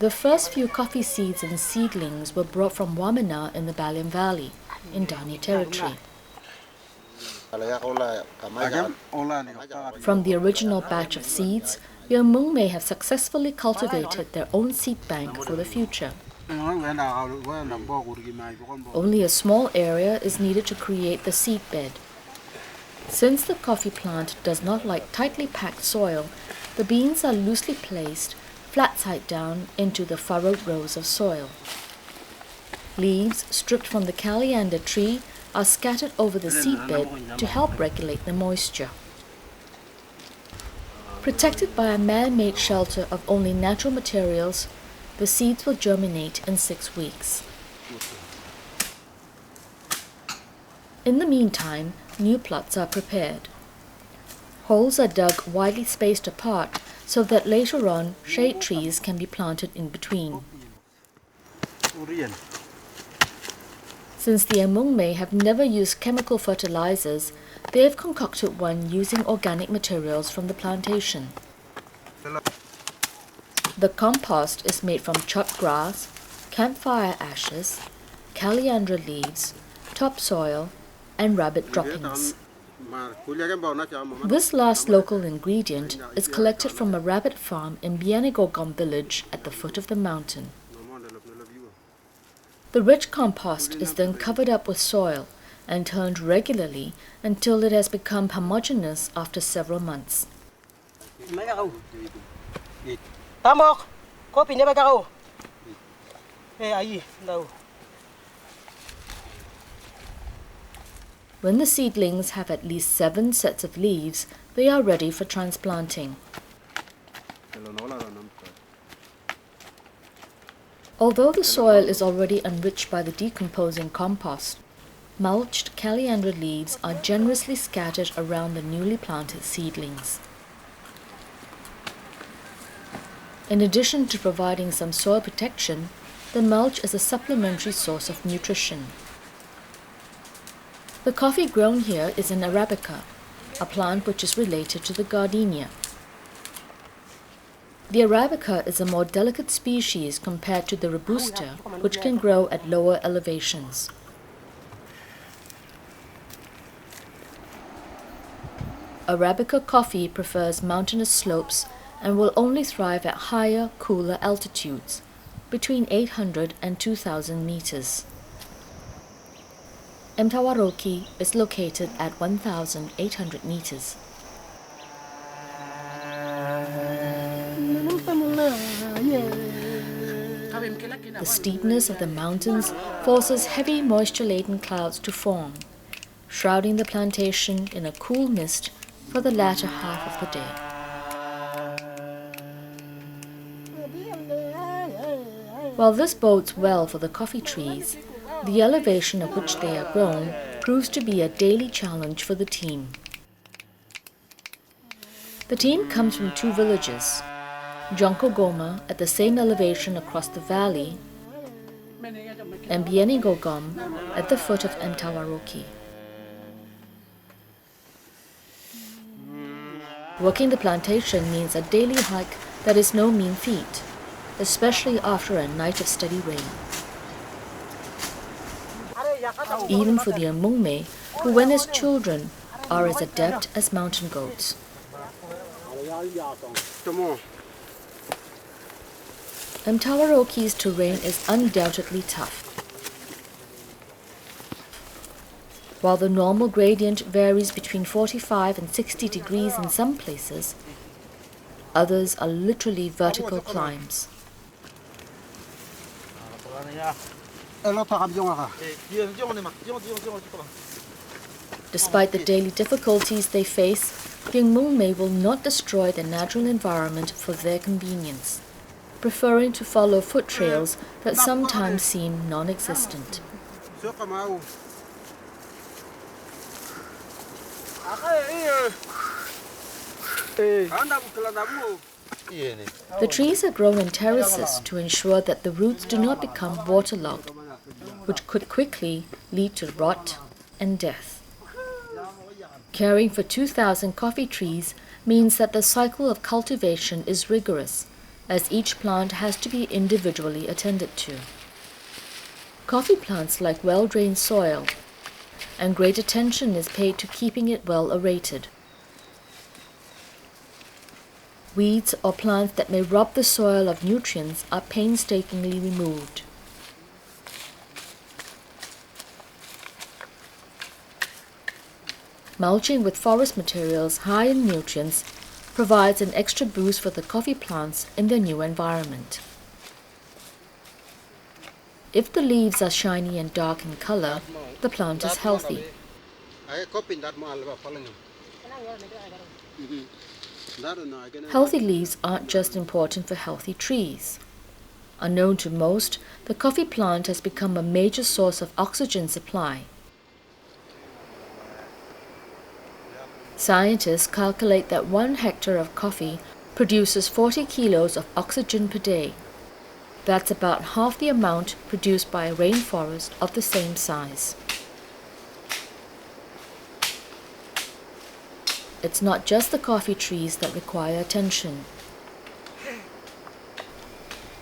The first few coffee seeds and seedlings were brought from Wamena in the Balian Valley, in Dani territory. From the original batch of seeds, the Amungme have successfully cultivated their own seed bank for the future. Only a small area is needed to create the seed bed. Since the coffee plant does not like tightly packed soil, the beans are loosely placed, flat side down, into the furrowed rows of soil. Leaves stripped from the caliander tree are scattered over the seedbed to help regulate the moisture. Protected by a man-made shelter of only natural materials, the seeds will germinate in 6 weeks. In the meantime, new plots are prepared. Holes are dug widely spaced apart so that later on shade trees can be planted in between. Since the Amungme have never used chemical fertilizers, they have concocted one using organic materials from the plantation. The compost is made from chopped grass, campfire ashes, caliandra leaves, topsoil, and rabbit droppings. This last local ingredient is collected from a rabbit farm in Bianegogom village at the foot of the mountain. The rich compost is then covered up with soil and turned regularly until it has become homogeneous after several months. When the seedlings have at least 7 sets of leaves, they are ready for transplanting. Although the soil is already enriched by the decomposing compost, mulched caliandra leaves are generously scattered around the newly planted seedlings. In addition to providing some soil protection, the mulch is a supplementary source of nutrition. The coffee grown here is an Arabica, a plant which is related to the gardenia. The Arabica is a more delicate species compared to the Robusta, which can grow at lower elevations. Arabica coffee prefers mountainous slopes and will only thrive at higher, cooler altitudes, between 800 and 2,000 meters. Mtawaroki is located at 1,800 meters. The steepness of the mountains forces heavy moisture-laden clouds to form, shrouding the plantation in a cool mist for the latter half of the day. While this bodes well for the coffee trees, the elevation at which they are grown proves to be a daily challenge for the team. The team comes from 2 villages, Jonkogoma at the same elevation across the valley, and Bienigogom at the foot of Mtawaroki. Working the plantation means a daily hike that is no mean feat, especially after a night of steady rain. Even for the Amungme, who when as children are as adept as mountain goats. Mtawaroki's terrain is undoubtedly tough. While the normal gradient varies between 45 and 60 degrees in some places, others are literally vertical climbs. Despite the daily difficulties they face, the Amungme will not destroy the natural environment for their convenience, preferring to follow foot trails that sometimes seem non-existent. The trees are grown in terraces to ensure that the roots do not become waterlogged, which could quickly lead to rot and death. Caring for 2,000 coffee trees means that the cycle of cultivation is rigorous, as each plant has to be individually attended to. Coffee plants like well-drained soil, and great attention is paid to keeping it well aerated. Weeds or plants that may rob the soil of nutrients are painstakingly removed. Mulching with forest materials high in nutrients provides an extra boost for the coffee plants in their new environment. If the leaves are shiny and dark in color, the plant is healthy. Healthy leaves aren't just important for healthy trees. Unknown to most, the coffee plant has become a major source of oxygen supply. Scientists calculate that 1 hectare of coffee produces 40 kilos of oxygen per day. That's about half the amount produced by a rainforest of the same size. It's not just the coffee trees that require attention.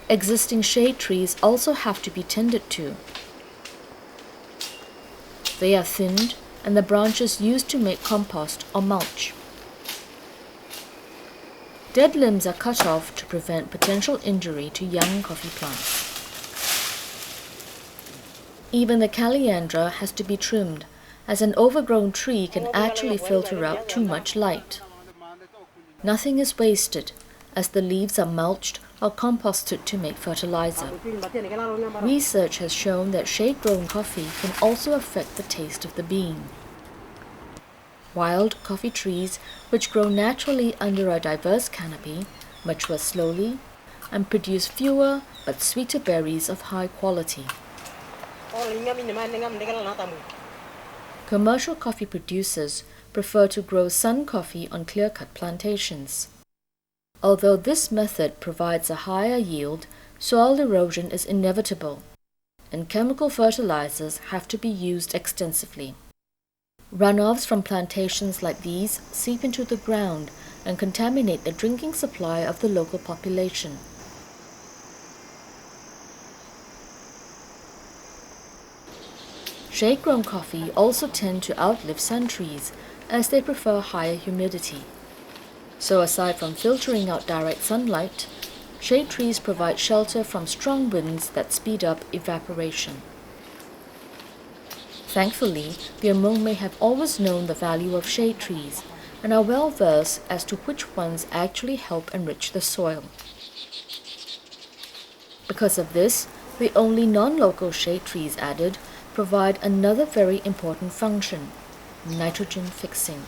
Existing shade trees also have to be tended to. They are thinned and the branches used to make compost or mulch. Dead limbs are cut off to prevent potential injury to young coffee plants. Even the caliandra has to be trimmed, as an overgrown tree can actually filter out too much light. Nothing is wasted, as the leaves are mulched or composted to make fertilizer. Research has shown that shade-grown coffee can also affect the taste of the bean. Wild coffee trees, which grow naturally under a diverse canopy, mature slowly and produce fewer but sweeter berries of high quality. Commercial coffee producers prefer to grow sun coffee on clear-cut plantations. Although this method provides a higher yield, soil erosion is inevitable, and chemical fertilizers have to be used extensively. Runoffs from plantations like these seep into the ground and contaminate the drinking supply of the local population. Shade-grown coffee also tend to outlive sun trees, as they prefer higher humidity. So aside from filtering out direct sunlight, shade trees provide shelter from strong winds that speed up evaporation. Thankfully, the Amungme have always known the value of shade trees and are well versed as to which ones actually help enrich the soil. Because of this, the only non-local shade trees added provide another very important function: nitrogen fixing.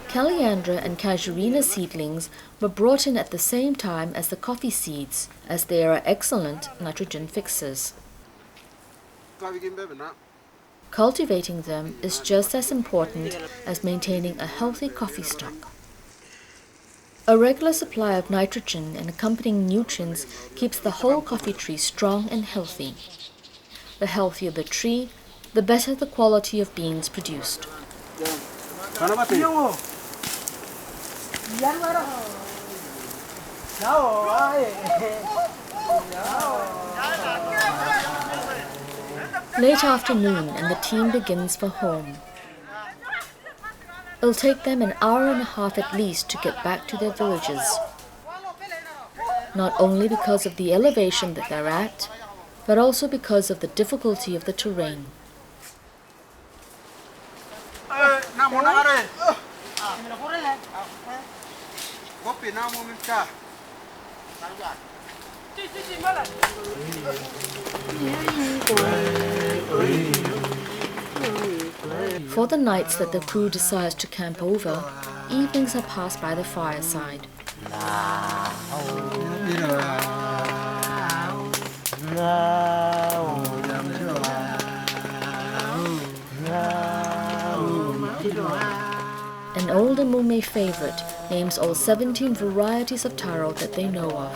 Caliandra and casuarina seedlings were brought in at the same time as the coffee seeds, as they are excellent nitrogen fixers. Cultivating them is just as important as maintaining a healthy coffee stock. A regular supply of nitrogen and accompanying nutrients keeps the whole coffee tree strong and healthy. The healthier the tree, the better the quality of beans produced. Late afternoon and the team begins for home. It'll take them an hour and a half at least to get back to their villages. Not only because of the elevation that they're at, but also because of the difficulty of the terrain. For the nights that the crew decides to camp over, evenings are passed by the fireside. An old Amungme favorite names all 17 varieties of taro that they know of.